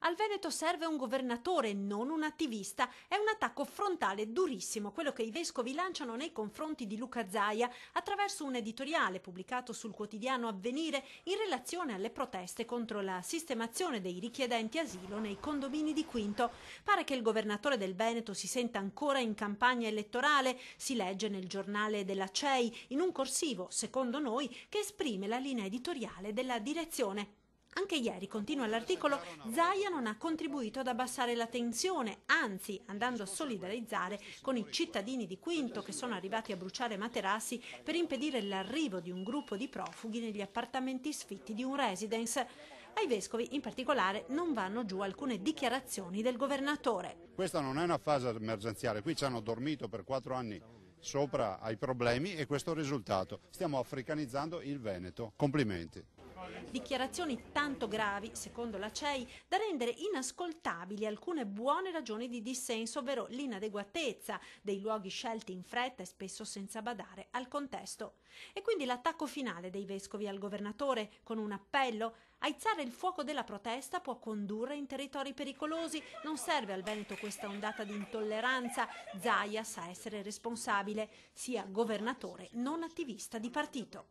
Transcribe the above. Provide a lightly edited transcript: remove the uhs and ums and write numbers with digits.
Al Veneto serve un governatore, non un attivista. È un attacco frontale durissimo quello che i vescovi lanciano nei confronti di Luca Zaia attraverso un editoriale pubblicato sul quotidiano Avvenire in relazione alle proteste contro la sistemazione dei richiedenti asilo nei condomini di Quinto. Pare che il governatore del Veneto si senta ancora in campagna elettorale, si legge nel giornale della CEI in un corsivo, secondo noi, che esprime la linea editoriale della direzione. Anche ieri, continua l'articolo, Zaia non ha contribuito ad abbassare la tensione, anzi andando a solidarizzare con i cittadini di Quinto che sono arrivati a bruciare materassi per impedire l'arrivo di un gruppo di profughi negli appartamenti sfitti di un residence. Ai vescovi in particolare non vanno giù alcune dichiarazioni del governatore. Questa non è una fase emergenziale, qui ci hanno dormito per 4 anni sopra ai problemi e questo è il risultato. Stiamo africanizzando il Veneto. Complimenti. Dichiarazioni tanto gravi, secondo la CEI, da rendere inascoltabili alcune buone ragioni di dissenso, ovvero l'inadeguatezza dei luoghi scelti in fretta e spesso senza badare al contesto. E quindi l'attacco finale dei vescovi al governatore con un appello: aizzare il fuoco della protesta può condurre in territori pericolosi, non serve al Veneto questa ondata di intolleranza, Zaia sa essere responsabile, sia governatore non attivista di partito.